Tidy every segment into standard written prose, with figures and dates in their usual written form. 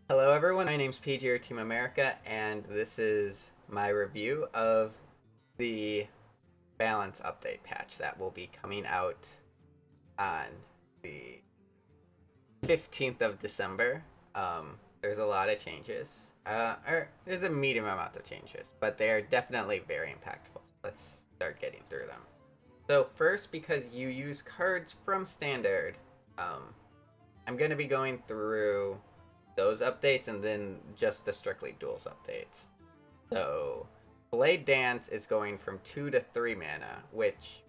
Hello everyone, my name's PG or TeamAmerica, and this is my review of the balance update patch that will be coming out on the 15th of December. There's a lot of changes, or there's a medium amount of changes, but they are definitely very impactful. Let's start getting through them. So first, because you use cards from Standard, um, I'm going to be going through those updates and then just the strictly duels updates. So Blade Dance is going from 2 to 3 mana, which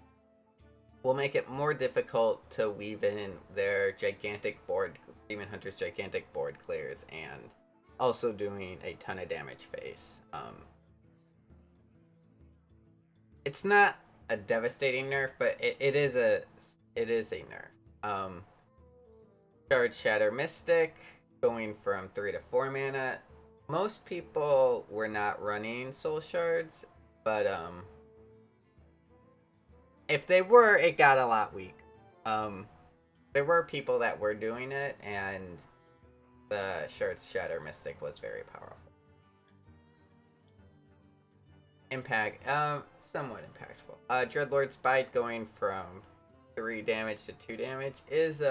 will make it more difficult to weave in their gigantic board, Demon Hunter's gigantic board clears, and also doing a ton of damage face. It's not a devastating nerf, but it is a nerf. Charge Shatter Mystic going from 3 to 4 mana. Most people were not running soul shards, but if they were, it got a lot weak. Um, there were people that were doing it, and the Shard's Shatter Mystic was very powerful. Impact, somewhat impactful. Dreadlord's Bite going from 3 damage to 2 damage is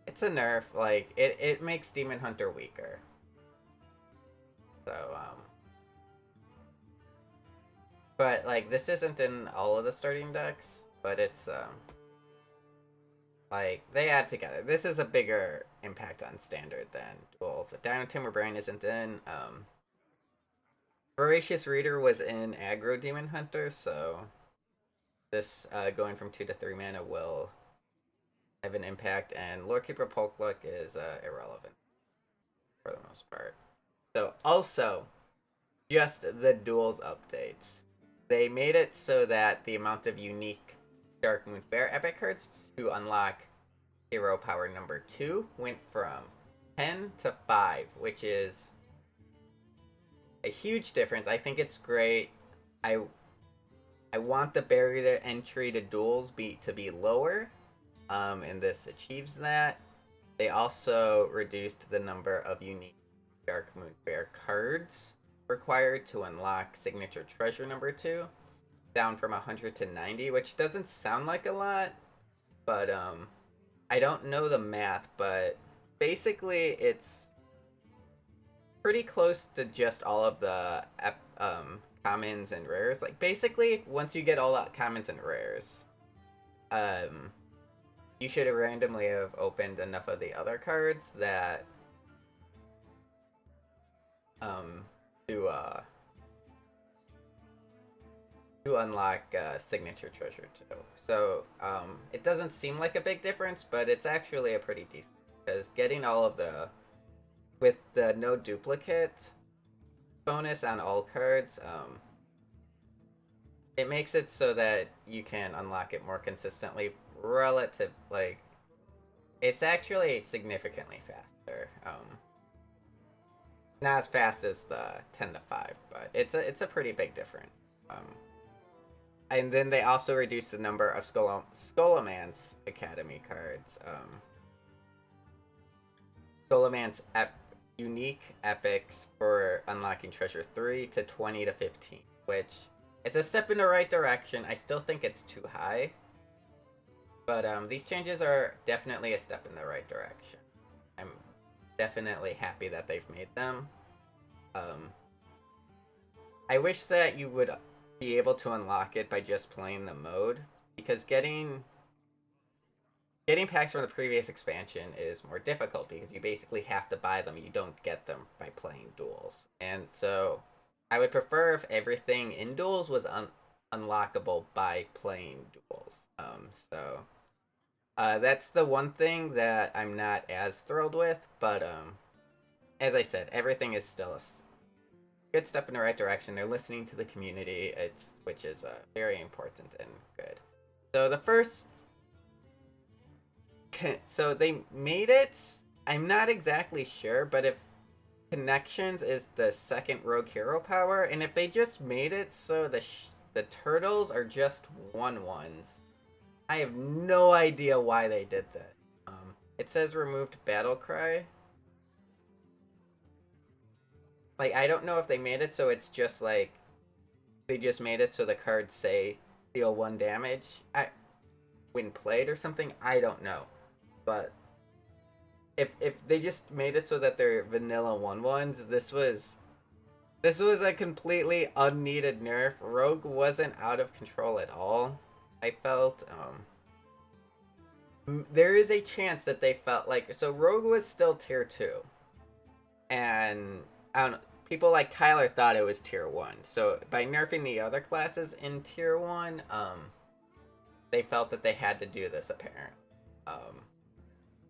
it's a nerf. Like it makes Demon Hunter weaker. So but like this isn't in all of the starting decks, but it's like they add together. This is a bigger impact on standard than duels. Dino Timber Brain isn't in. Voracious Reader was in aggro Demon Hunter, so this going from 2 to 3 mana will have an impact, and Lore Keeper Polkluck is irrelevant for the most part. So also, just the duels updates. They made it so that the amount of unique Dark Moon Fair epic cards to unlock hero power number 2 went from 10 to 5, which is a huge difference. I think it's great. I I want the barrier to entry to duels to be lower, and this achieves that. They also reduced the number of unique Dark Moon Fair cards required to unlock Signature Treasure number 2, down from 100 to 90, which doesn't sound like a lot, but I don't know the math, but basically it's pretty close to just all of the commons and rares. Like basically, once you get all that commons and rares, um, you should have randomly have opened enough of the other cards that um to uh to unlock signature treasure too. So it doesn't seem like a big difference, but it's actually a pretty decent, because getting all of the with the no duplicate bonus on all cards, it makes it so that you can unlock it more consistently. Relative, like it's actually significantly faster. Not as fast as the 10 to 5, but it's a pretty big difference. And then they also reduced the number of Scholomance Academy cards. Scholomance unique epics for unlocking treasure 3 to 20 to 15, which it's a step in the right direction. I still think it's too high, but these changes are definitely a step in the right direction. I'm definitely happy that they've made them. I wish that you would be able to unlock it by just playing the mode, because getting packs from the previous expansion is more difficult because you basically have to buy them. You don't get them by playing duels. And so I would prefer if everything in duels was unlockable by playing duels. That's the one thing that I'm not as thrilled with, but as I said, everything is still a good step in the right direction. They're listening to the community, which is very important and good. So the first so they made it. I'm not exactly sure, but if connections is the second rogue hero power, and if they just made it so the turtles are just 1/1s, I have no idea why they did that. It says removed battle cry. like, I don't know if they made it so it's just like they just made it so the cards say deal 1 damage when played or something. I don't know, but if they just made it so that they're vanilla 1/1s, this was a completely unneeded nerf. Rogue wasn't out of control at all. I felt there is a chance that they felt like, so Rogue was still tier 2, and I don't know, people like Tyler thought it was tier 1. So by nerfing the other classes in tier 1, they felt that they had to do this apparently.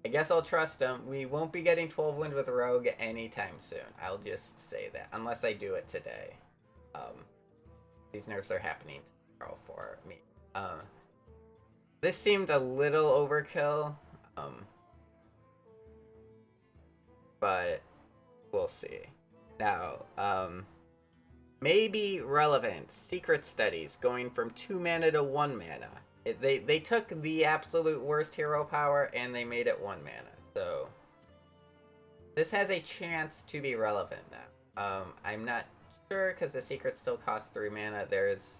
I guess I'll trust them. We won't be getting 12 wind with Rogue anytime soon. I'll just say that, unless I do it today. These nerfs are happening tomorrow for me. This seemed a little overkill, but we'll see. Now, maybe relevant secret studies going from 2 mana to 1 mana. They took the absolute worst hero power and they made it 1 mana. So this has a chance to be relevant now. I'm not sure because the secret still costs 3 mana. There's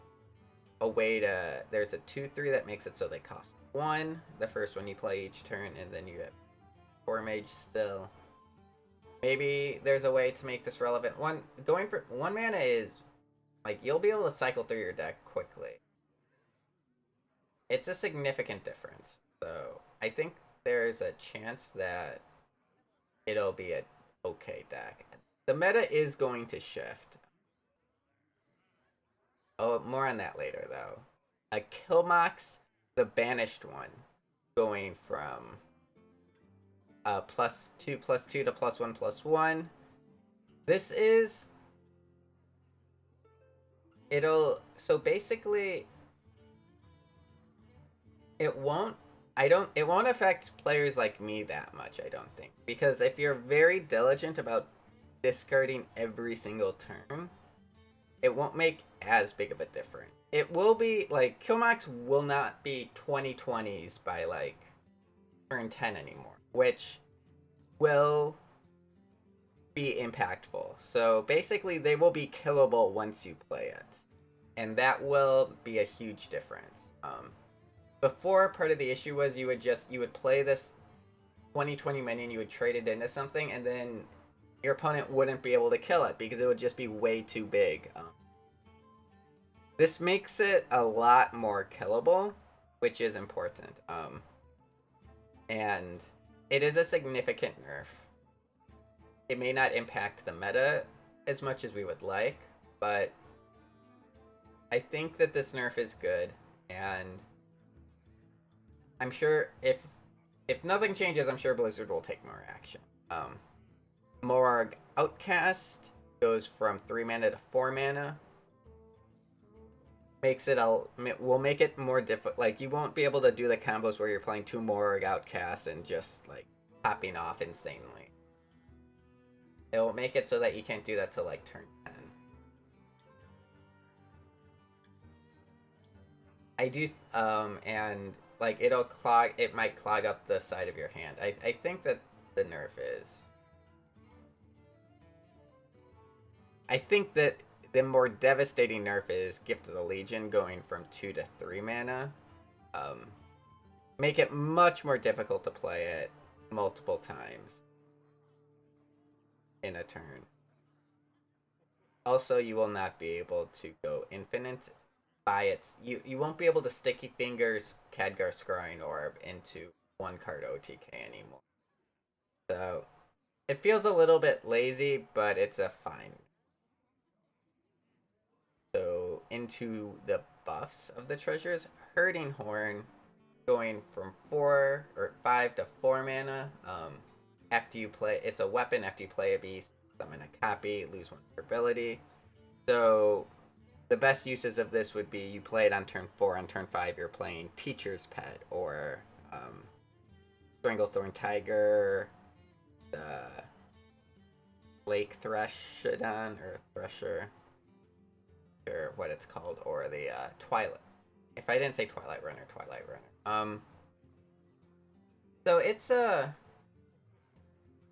a 2/3 that makes it so they cost 1. The first one you play each turn, and then you have 4 mage still. Maybe there's a way to make this relevant. Going for 1 mana is like you'll be able to cycle through your deck quickly. It's a significant difference. So I think there's a chance that it'll be an okay deck. The meta is going to shift. Oh, more on that later though. A Killmox, the banished one, going from +2/+2 to +1/+1. This is so basically it won't affect players like me that much, I don't think. Because if you're very diligent about discarding every single turn, it won't make as big of a difference. It will be like Killmox will not be 20/20s by like turn 10 anymore, which will be impactful. So basically they will be killable once you play it, and that will be a huge difference. Before, part of the issue was you would play this 20/20 minion, you would trade it into something, and then your opponent wouldn't be able to kill it because it would just be way too big. This makes it a lot more killable, which is important. And it is a significant nerf. It may not impact the meta as much as we would like, but I think that this nerf is good, and I'm sure if nothing changes, I'm sure Blizzard will take more action. Morg Outcast goes from 3 mana to 4 mana. Will make it more difficult. Like, you won't be able to do the combos where you're playing 2 Morg Outcasts and just like popping off insanely. It will make it so that you can't do that till like turn 10. I do, and like it might clog up the side of your hand. I think that the nerf is. I think that the more devastating nerf is Gift of the Legion going from 2 to 3 mana. Make it much more difficult to play it multiple times in a turn. Also, you will not be able to go infinite by its. You won't be able to Sticky Fingers Khadgar Scrying Orb into 1 card OTK anymore. So it feels a little bit lazy, but it's a fine. So into the buffs of the treasures, Herding Horn going from 4 or 5 to 4 mana. After you play, it's a weapon. After you play a beast, summon a copy, lose 1 ability. So the best uses of this would be you play it on turn 4. On turn 5, you're playing Teacher's Pet or Stranglethorn Tiger, the Lake Threshodon or Thresher, or what it's called, or the Twilight. If I didn't say Twilight Runner. So it's a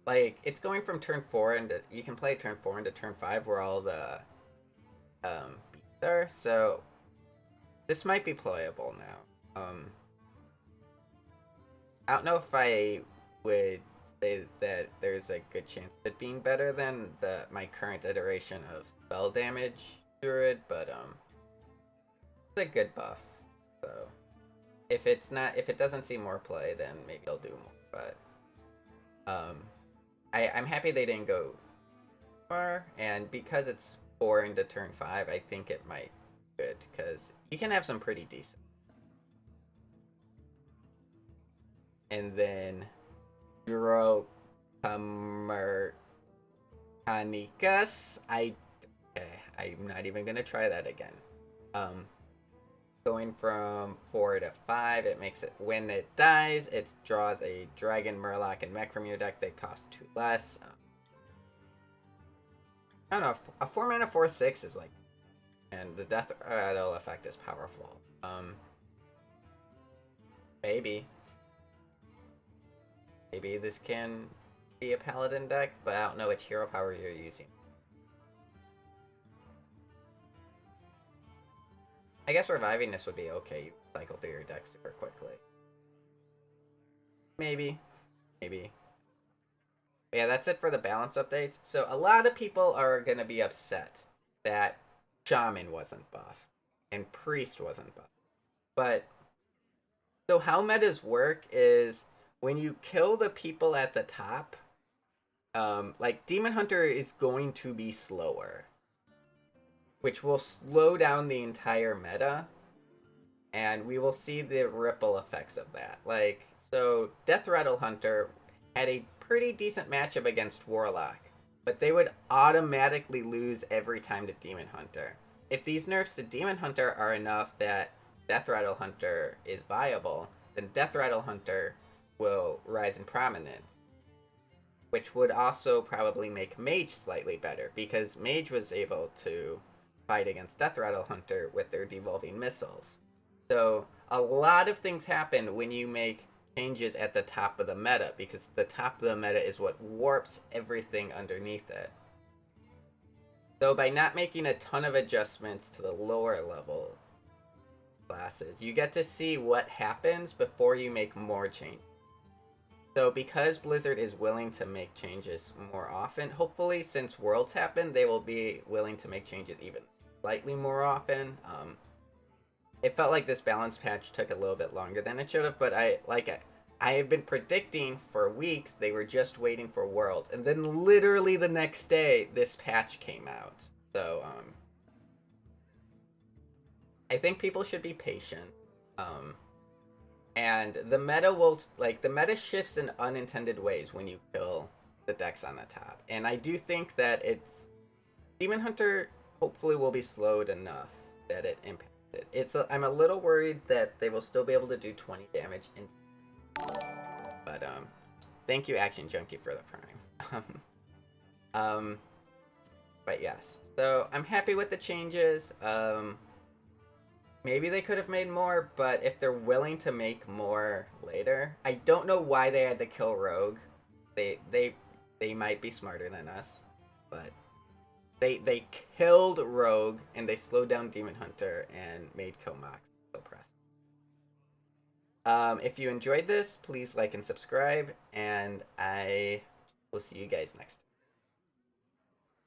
like it's going from turn 4 into you can play turn 4 into turn 5 where all the beats are. So this might be playable now. I don't know if I would say that there's a good chance of it being better than my current iteration of spell damage druid, but it's a good buff. So if it doesn't see more play, then maybe I'll do more. But I'm happy they didn't go far, and because it's 4 into turn 5, I think it might be good because you can have some pretty decent. And then Duro Canicas. I'm not even gonna try that again. Going from 4 to 5, it makes it when it dies, it draws a dragon, murloc, and mech from your deck. They cost 2 less. I don't know. A 4 mana 4/6 is like, and the death rattle effect is powerful. Maybe this can be a paladin deck, but I don't know which hero power you're using. I guess reviving this would be okay. You cycle through your deck super quickly. Maybe. Yeah, that's it for the balance updates. So a lot of people are going to be upset that Shaman wasn't buff and Priest wasn't buff. But so how metas work is when you kill the people at the top, like Demon Hunter is going to be slower, which will slow down the entire meta, and we will see the ripple effects of that. Like, so Death Rattle Hunter had a pretty decent matchup against Warlock, but they would automatically lose every time to Demon Hunter. If these nerfs to Demon Hunter are enough that Death Rattle Hunter is viable, then Death Rattle Hunter will rise in prominence, which would also probably make Mage slightly better, because Mage was able to fight against Death Rattle Hunter with their devolving missiles. So a lot of things happen when you make changes at the top of the meta, because the top of the meta is what warps everything underneath it. So by not making a ton of adjustments to the lower level classes, you get to see what happens before you make more changes. So because Blizzard is willing to make changes more often, hopefully since Worlds happen, they will be willing to make changes even slightly more often. It felt like this balance patch took a little bit longer than it should have, but I have been predicting for weeks they were just waiting for Worlds, and then literally the next day this patch came out. So I think people should be patient. And the meta shifts in unintended ways when you kill the decks on the top. And I do think that Demon Hunter hopefully will be slowed enough that it impacts it. I'm a little worried that they will still be able to do 20 damage but thank you Action Junkie for the prime. But yes. So I'm happy with the changes. Maybe they could have made more, but if they're willing to make more later, I don't know why they had to kill Rogue. They might be smarter than us, but they killed Rogue and they slowed down Demon Hunter and made Comox so pressed. If you enjoyed this, please like and subscribe, and I will see you guys next time.